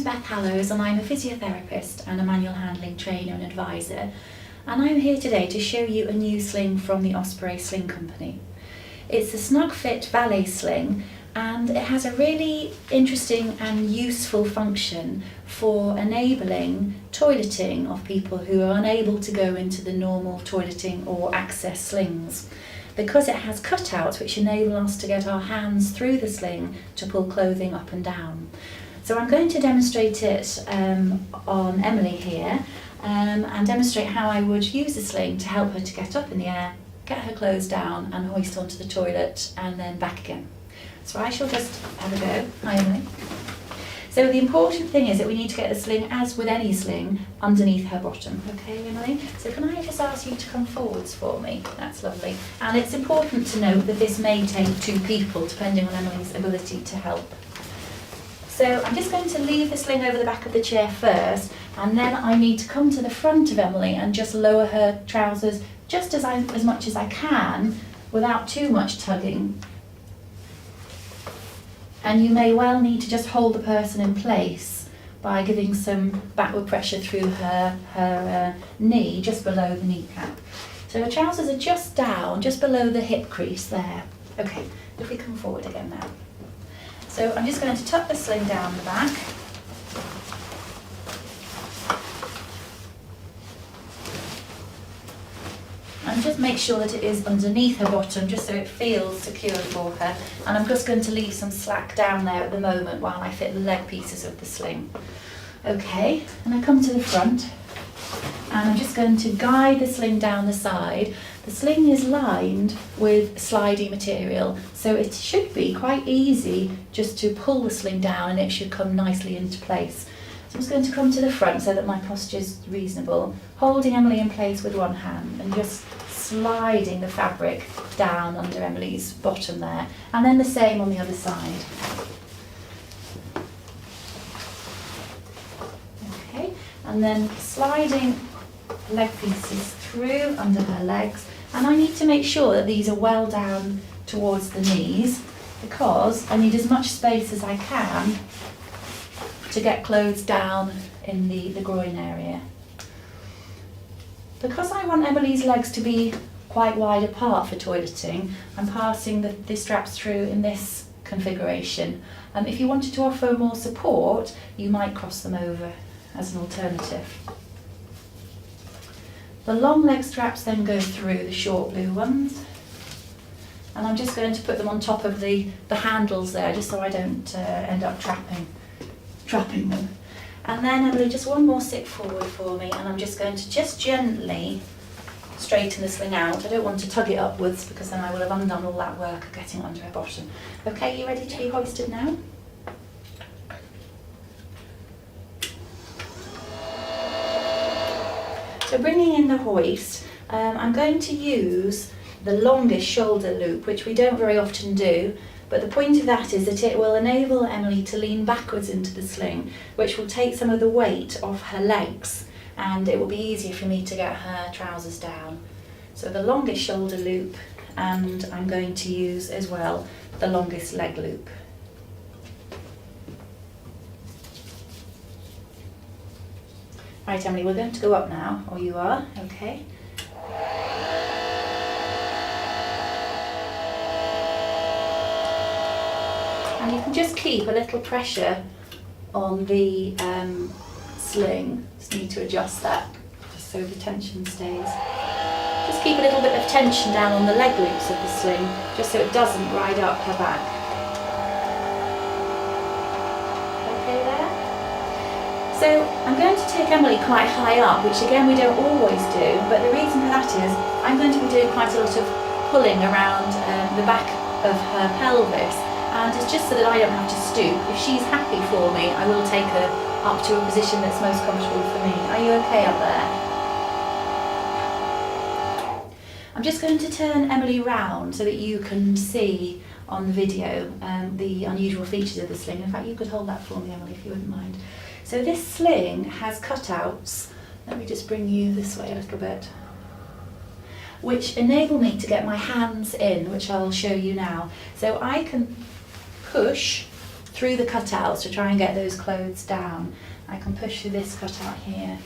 name's Beth Hallows and I'm a physiotherapist and a manual handling trainer and advisor, and I'm here today to show you a new sling from the Osprey Sling Company. It's a snug fit Valet Sling, and it has a really interesting and useful function for enabling toileting of people who are unable to go into the normal toileting or access slings, because it has cutouts which enable us to get our hands through the sling to pull clothing up and down. So I'm going to demonstrate it on Emily here and demonstrate how I would use the sling to help her to get up in the air, get her clothes down and hoist onto the toilet and then back again. So I shall just have a go. Hi Emily. So the important thing is that we need to get the sling, as with any sling, underneath her bottom. Okay, Emily? So can I just ask you to come forwards for me? That's lovely. And it's important to note that this may take 2 people, depending on Emily's ability to help. So I'm just going to leave the sling over the back of the chair first, and then I need to come to the front of Emily and just lower her trousers just as much as I can without too much tugging. And you may well need to just hold the person in place by giving some backward pressure through her knee, just below the kneecap. So her trousers are just down, just below the hip crease there. Okay, if we come forward again now. So I'm just going to tuck the sling down the back. And just make sure that it is underneath her bottom, just so it feels secure for her. And I'm just going to leave some slack down there at the moment while I fit the leg pieces of the sling. Okay, and I come to the front, and I'm just going to guide the sling down the side. The sling is lined with slidey material, so it should be quite easy just to pull the sling down and it should come nicely into place. So I'm just going to come to the front so that my posture is reasonable, holding Emily in place with one hand and just sliding the fabric down under Emily's bottom there, and then the same on the other side. Okay, and then sliding leg pieces through under her legs, and I need to make sure that these are well down towards the knees, because I need as much space as I can to get clothes down in the groin area. Because I want Emily's legs to be quite wide apart for toileting, I'm passing the straps through in this configuration. If you wanted to offer more support, you might cross them over as an alternative. The long leg straps then go through the short blue ones, and I'm just going to put them on top of the handles there, just so I don't end up trapping them. And then Emily, just one more sit forward for me, and I'm just going to just gently straighten the sling out. I don't want to tug it upwards, because then I will have undone all that work of getting under her bottom. Okay, you ready to be hoisted now? So bringing in the hoist, I'm going to use the longest shoulder loop, which we don't very often do, but the point of that is that it will enable Emily to lean backwards into the sling, which will take some of the weight off her legs, and it will be easier for me to get her trousers down. So the longest shoulder loop, and I'm going to use as well the longest leg loop. Right, Emily, we're going to go up now, or you are, okay. And you can just keep a little pressure on the sling. Just need to adjust that, just so the tension stays. Just keep a little bit of tension down on the leg loops of the sling, just so it doesn't ride up her back. Okay there? So I'm going to take Emily quite high up, which again we don't always do, but the reason for that is I'm going to be doing quite a lot of pulling around the back of her pelvis. And it's just so that I don't have to stoop. If she's happy for me, I will take her up to a position that's most comfortable for me. Are you okay up there? I'm just going to turn Emily round so that you can see on the video the unusual features of the sling. In fact, you could hold that for me, Emily, if you wouldn't mind. So this sling has cutouts. Let me just bring you this way a little bit, which enable me to get my hands in, which I'll show you now. So I can push through the cutouts to try and get those clothes down. I can push through this cutout here.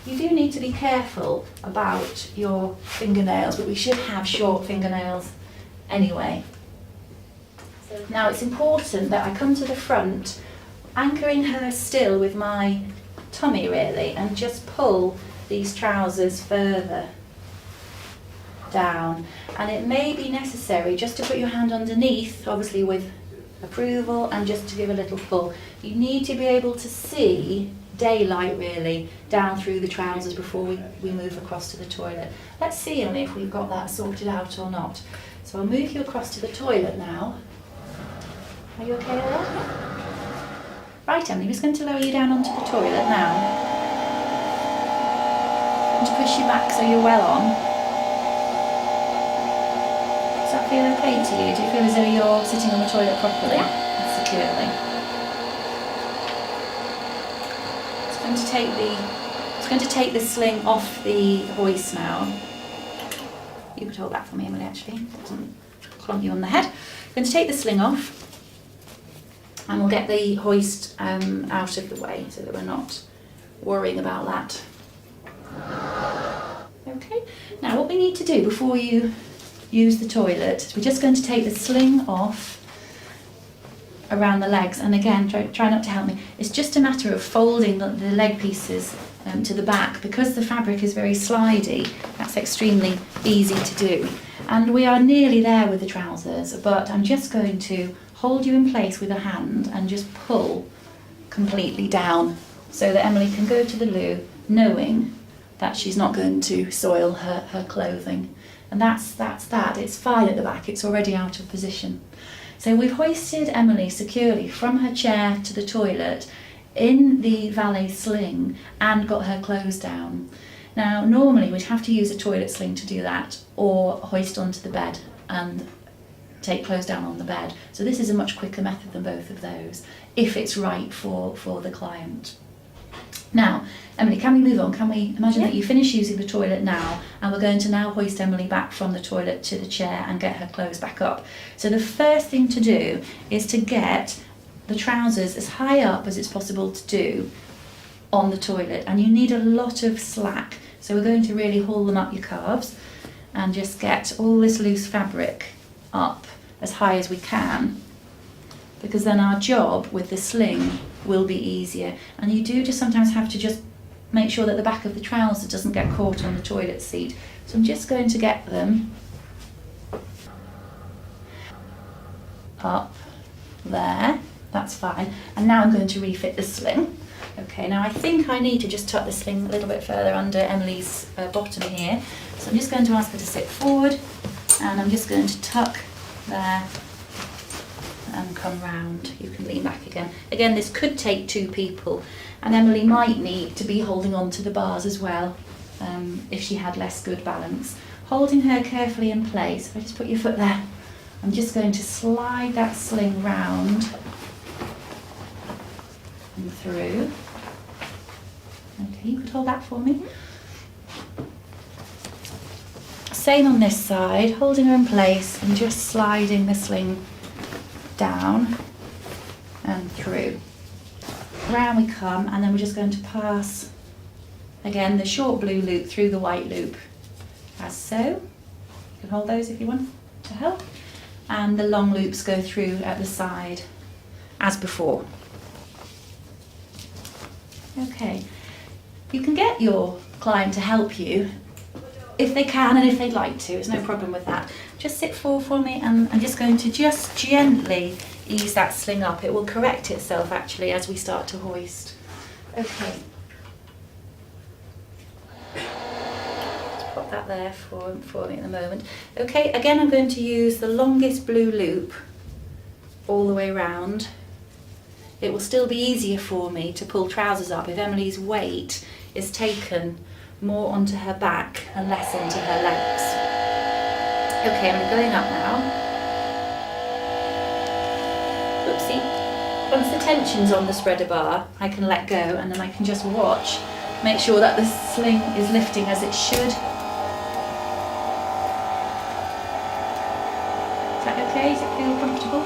You do need to be careful about your fingernails, but we should have short fingernails anyway. Now it's important that I come to the front, anchoring her still with my tummy really, and just pull these trousers further down. And it may be necessary just to put your hand underneath, obviously with approval, and just to give a little pull. You need to be able to see daylight really down through the trousers before we move across to the toilet. Let's see, Emily, if we've got that sorted out or not. So I'll move you across to the toilet now. Are you okay there? Right, Emily, I'm just going to lower you down onto the toilet now. And to push you back so you're well on. Does that feel okay to you? Do you feel as though you're sitting on the toilet properly and securely? It's going to take the sling off the hoist now. You could hold that for me, Emily, actually. It doesn't clunk you on the head. I'm going to take the sling off and we'll get the hoist out of the way so that we're not worrying about that. Okay, now what we need to do before you use the toilet is we're just going to take the sling off around the legs, and again try not to help me. It's just a matter of folding the leg pieces to the back. Because the fabric is very slidey, that's extremely easy to do. And we are nearly there with the trousers, but I'm just going to hold you in place with a hand and just pull completely down so that Emily can go to the loo knowing that she's not going to soil her clothing. And that's that. It's fine at the back, it's already out of position. So we've hoisted Emily securely from her chair to the toilet in the Valet Sling and got her clothes down. Now normally we'd have to use a toilet sling to do that, or hoist onto the bed and take clothes down on the bed. So this is a much quicker method than both of those, if it's right for the client. Now, Emily, can we move on? Can we imagine that you finish using the toilet now, and we're going to now hoist Emily back from the toilet to the chair and get her clothes back up. So the first thing to do is to get the trousers as high up as it's possible to do on the toilet, and you need a lot of slack. So we're going to really haul them up your calves and just get all this loose fabric up as high as we can, because then our job with the sling will be easier. And you do just sometimes have to just make sure that the back of the trouser doesn't get caught on the toilet seat. So I'm just going to get them up there, that's fine. And now I'm going to refit the sling. Okay, now I think I need to just tuck the sling a little bit further under Emily's bottom here. So I'm just going to ask her to sit forward, and I'm just going to tuck there and come round. You can lean back again. Again, this could take two people, and Emily might need to be holding on to the bars as well if she had less good balance. Holding her carefully in place. If I just put your foot there, I'm just going to slide that sling round and through. Okay, you could hold that for me. Same on this side, holding her in place and just sliding the sling down and through. Round we come, and then we're just going to pass again the short blue loop through the white loop, as so. You can hold those if you want to help. And the long loops go through at the side as before. Okay, you can get your client to help you if they can and if they'd like to. There's no problem with that. Just sit forward for me, and I'm just going to just gently ease that sling up. It will correct itself actually as we start to hoist. Okay. Just pop that there for me at the moment. Okay, again I'm going to use the longest blue loop all the way round. It will still be easier for me to pull trousers up if Emily's weight is taken more onto her back and less onto her legs. Okay, I'm going up now. Oopsie. Once the tension's on the spreader bar, I can let go, and then I can just watch, make sure that the sling is lifting as it should. Is that okay? Does it feel comfortable?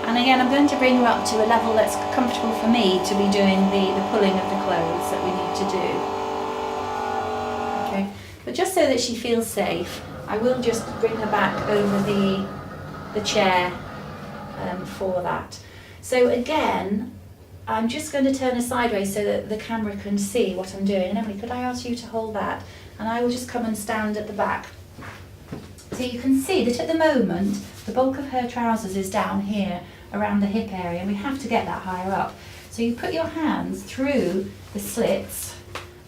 And And again, I'm going to bring her up to a level that's comfortable for me to be doing the pulling of the clothes that we need to do. Okay, but just so that she feels safe, I will just bring her back over the chair for that. So again, I'm just going to turn her sideways so that the camera can see what I'm doing. And Emily, could I ask you to hold that? And I will just come and stand at the back. So you can see that at the moment, the bulk of her trousers is down here around the hip area, and we have to get that higher up. So you put your hands through the slits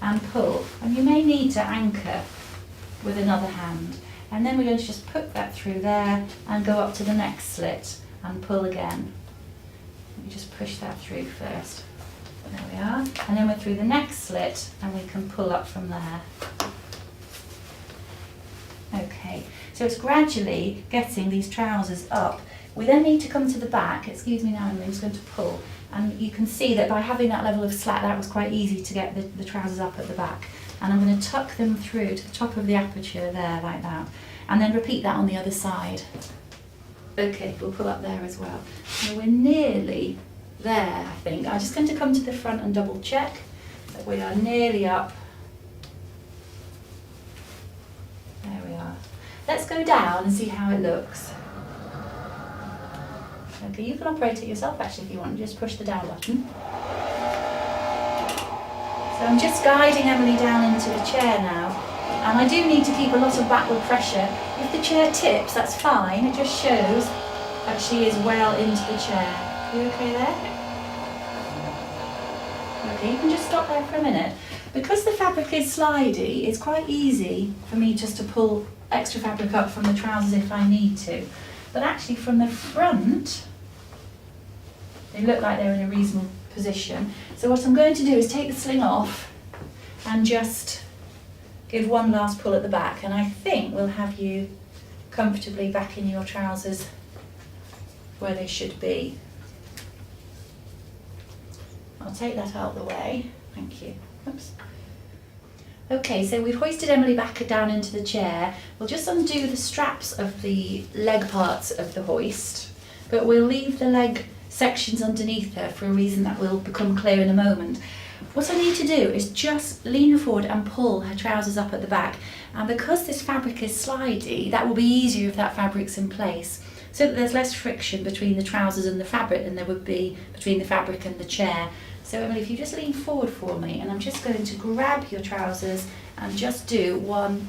and pull, and you may need to anchor with another hand. And then we're going to just put that through there and go up to the next slit and pull again. Let me just push that through first. There we are. And then we're through the next slit and we can pull up from there. Okay, so it's gradually getting these trousers up. We then need to come to the back. Excuse me now, I'm just going to pull. And you can see that by having that level of slat, that was quite easy to get the trousers up at the back. And I'm going to tuck them through to the top of the aperture there, like that. And then repeat that on the other side. Okay, we'll pull up there as well. So we're nearly there, I think. I'm just going to come to the front and double check that we are nearly up. There we are. Let's go down and see how it looks. Okay, you can operate it yourself actually if you want. Just push the down button. So I'm just guiding Emily down into the chair now, and I do need to keep a lot of backward pressure. If the chair tips, that's fine, it just shows that she is well into the chair. You okay there? Okay, you can just stop there for a minute. Because the fabric is slidey, it's quite easy for me just to pull extra fabric up from the trousers if I need to. But actually from the front, they look like they're in a reasonable position. So what I'm going to do is take the sling off and just give one last pull at the back, and I think we'll have you comfortably back in your trousers where they should be. I'll take that out of the way. Thank you. Oops. Okay, so we've hoisted Emily back down into the chair. We'll just undo the straps of the leg parts of the hoist, but we'll leave the leg sections underneath her for a reason that will become clear in a moment. What I need to do is just lean her forward and pull her trousers up at the back, and because this fabric is slidey, that will be easier if that fabric's in place, so that there's less friction between the trousers and the fabric than there would be between the fabric and the chair. So Emily, if you just lean forward for me, and I'm just going to grab your trousers and just do one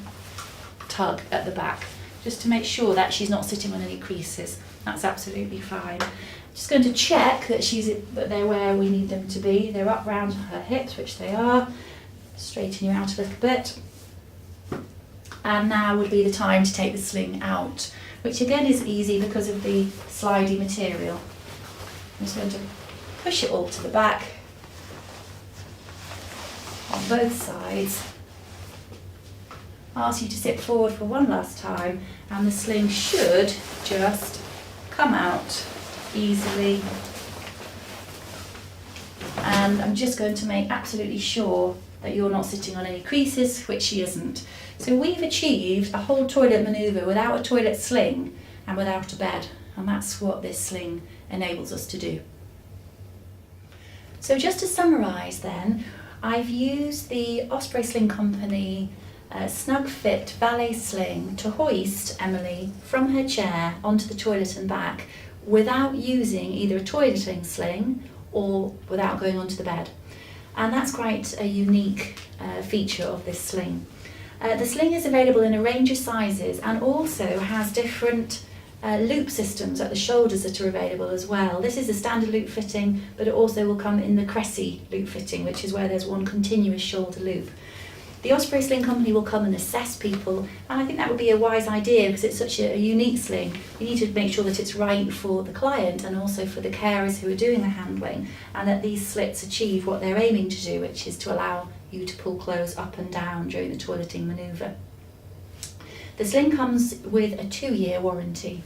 tug at the back, just to make sure that she's not sitting on any creases. That's absolutely fine. Just going to check that they're where we need them to be. They're up round her hips, which they are. Straighten you out a little bit. And now would be the time to take the sling out, which again is easy because of the slidey material. I'm just going to push it all to the back on both sides. Ask you to sit forward for one last time, and the sling should just come out easily. And I'm just going to make absolutely sure that you're not sitting on any creases, which she isn't. So we've achieved a whole toilet manoeuvre without a toilet sling and without a bed, and that's what this sling enables us to do. So just to summarise then, I've used the Osprey Sling Company snug fit Valet Sling to hoist Emily from her chair onto the toilet and back without using either a toileting sling or without going onto the bed. And that's quite a unique feature of this sling. The sling is available in a range of sizes and also has different loop systems at the shoulders that are available as well. This is a standard loop fitting, but it also will come in the Cressy loop fitting, which is where there's one continuous shoulder loop. The Osprey Sling Company will come and assess people, and I think that would be a wise idea because it's such a unique sling. You need to make sure that it's right for the client and also for the carers who are doing the handling, and that these slits achieve what they're aiming to do, which is to allow you to pull clothes up and down during the toileting manoeuvre. The sling comes with a 2-year warranty.